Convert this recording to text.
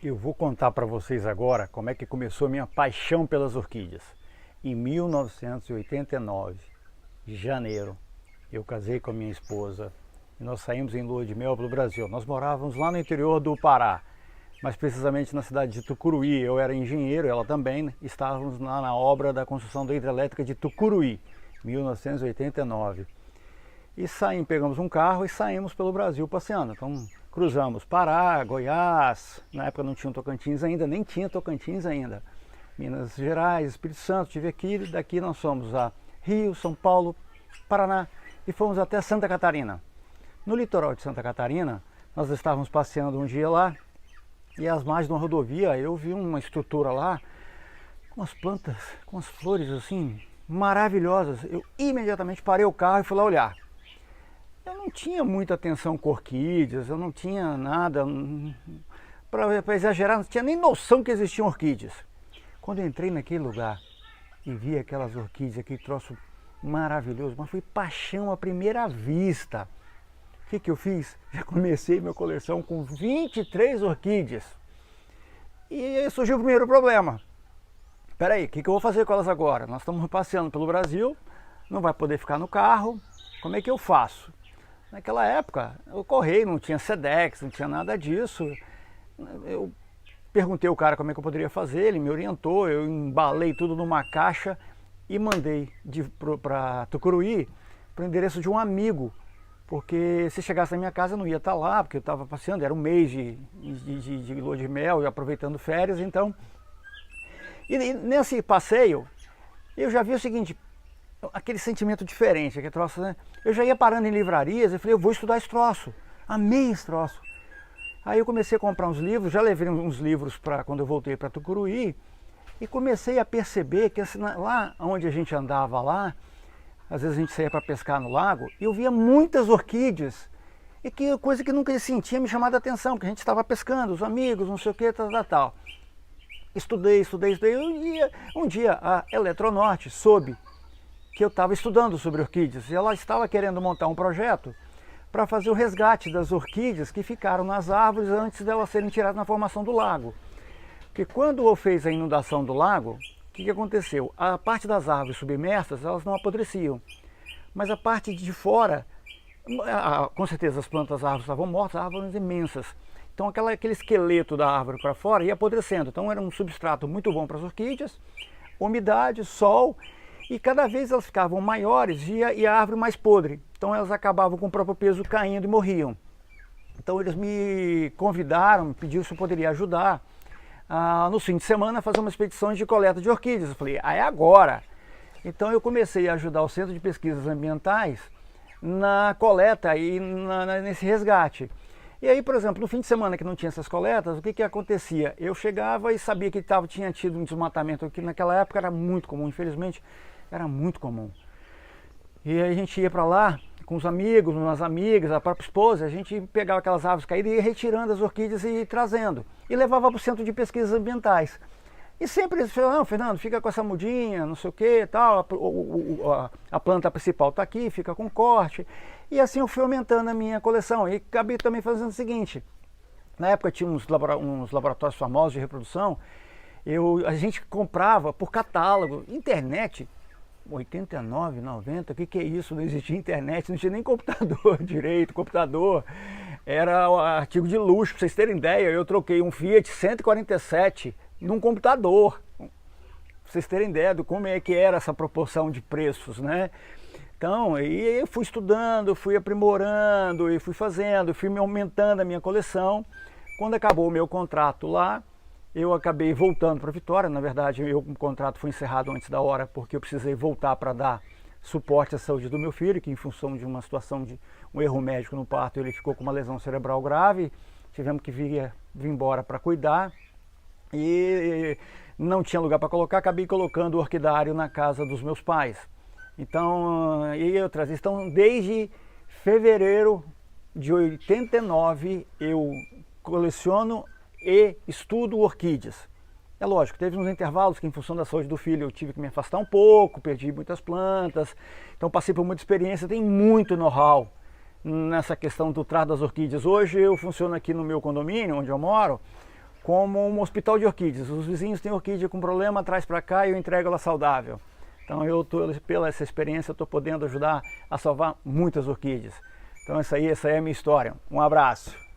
Eu vou contar para vocês agora como é que começou a minha paixão pelas orquídeas. Em 1989, de janeiro, eu casei com a minha esposa e nós saímos em lua de mel pelo Brasil. Nós morávamos lá no interior do Pará, mais precisamente na cidade de Tucuruí. Eu era engenheiro, ela também, né? Estávamos lá na obra da construção da hidrelétrica de Tucuruí, 1989. E saímos, pegamos um carro e saímos pelo Brasil passeando. Então cruzamos Pará, Goiás, na época não tinha Tocantins ainda, nem tinha Tocantins ainda. Minas Gerais, Espírito Santo, estive aqui, daqui nós fomos a Rio, São Paulo, Paraná e fomos até Santa Catarina. No litoral de Santa Catarina, nós estávamos passeando um dia lá e às margens de uma rodovia eu vi uma estrutura lá com as plantas, com as flores assim maravilhosas. Eu imediatamente parei o carro e fui lá olhar. Eu não tinha muita atenção com orquídeas, eu não tinha nada, para exagerar, não tinha nem noção que existiam orquídeas. Quando eu entrei naquele lugar e vi aquelas orquídeas, aquele troço maravilhoso, mas foi paixão à primeira vista. O que eu fiz? Já comecei minha coleção com 23 orquídeas. E aí surgiu o primeiro problema. Espera aí, o que eu vou fazer com elas agora? Nós estamos passeando pelo Brasil, não vai poder ficar no carro, como é que eu faço? Naquela época, o correio não tinha Sedex, não tinha nada disso. Eu perguntei ao cara como é que eu poderia fazer, ele me orientou, eu embalei tudo numa caixa e mandei para Tucuruí, para o endereço de um amigo, porque se chegasse na minha casa eu não ia estar lá, porque eu estava passeando, era um mês de lua de mel e aproveitando férias, então... E nesse passeio, eu já vi o seguinte, aquele sentimento diferente, aquele troço, né? Eu já ia parando em livrarias e falei, eu vou estudar esse troço. Amei esse troço. Aí eu comecei a comprar uns livros, já levei uns livros para quando eu voltei para Tucuruí e comecei a perceber que assim, lá onde a gente andava lá, às vezes a gente saía para pescar no lago, e eu via muitas orquídeas e que coisa que nunca assim, tinha me chamado a atenção, porque a gente estava pescando, os amigos, não sei o que, tal. Estudei. Um dia a Eletronorte soube que eu estava estudando sobre orquídeas e ela estava querendo montar um projeto para fazer o resgate das orquídeas que ficaram nas árvores antes delas serem tiradas na formação do lago. Porque quando fez a inundação do lago, o que aconteceu? A parte das árvores submersas, elas não apodreciam, mas a parte de fora, com certeza as plantas, as árvores estavam mortas, árvores imensas. Então aquele esqueleto da árvore para fora ia apodrecendo. Então era um substrato muito bom para as orquídeas, umidade, sol, e cada vez elas ficavam maiores e a árvore mais podre. Então elas acabavam com o próprio peso caindo e morriam. Então eles me convidaram, me pediram se eu poderia ajudar no fim de semana a fazer uma expedição de coleta de orquídeas. Eu falei, é agora! Então eu comecei a ajudar o Centro de Pesquisas Ambientais na coleta e nesse resgate. E aí, por exemplo, no fim de semana que não tinha essas coletas, o que acontecia? Eu chegava e sabia que tinha tido um desmatamento, que naquela época era muito comum, infelizmente, era muito comum. E aí a gente ia para lá com os amigos, umas amigas, a própria esposa, a gente pegava aquelas árvores caídas e ia retirando as orquídeas e ia trazendo. E levava para o Centro de Pesquisas Ambientais. E sempre eles falavam, não, Fernando, fica com essa mudinha, não sei o que, tal, a planta principal está aqui, fica com corte. E assim eu fui aumentando a minha coleção. E acabei também fazendo o seguinte, na época tinha uns laboratórios famosos de reprodução, a gente comprava por catálogo, internet, 89, 90, o que é isso? Não existia internet, não tinha nem computador direito, computador era um artigo de luxo, para vocês terem ideia, eu troquei um Fiat 147 num computador, para vocês terem ideia de como é que era essa proporção de preços, né? Então, e eu fui estudando, fui aprimorando, e fui fazendo, fui me aumentando a minha coleção. Quando acabou o meu contrato lá, eu acabei voltando para Vitória. Na verdade, o contrato foi encerrado antes da hora, porque eu precisei voltar para dar suporte à saúde do meu filho, que em função de uma situação de um erro médico no parto, ele ficou com uma lesão cerebral grave. Tivemos que vir embora para cuidar. E não tinha lugar para colocar, acabei colocando o orquidário na casa dos meus pais. Então, desde fevereiro de 89 eu coleciono e estudo orquídeas. É lógico, teve uns intervalos que em função da saúde do filho eu tive que me afastar um pouco, perdi muitas plantas, então passei por muita experiência, tenho muito know-how nessa questão do trato das orquídeas. Hoje eu funciono aqui no meu condomínio, onde eu moro, como um hospital de orquídeas. Os vizinhos têm orquídea com problema, traz para cá e eu entrego ela saudável. Então pela essa experiência, eu estou podendo ajudar a salvar muitas orquídeas. Então essa aí é a minha história. Um abraço.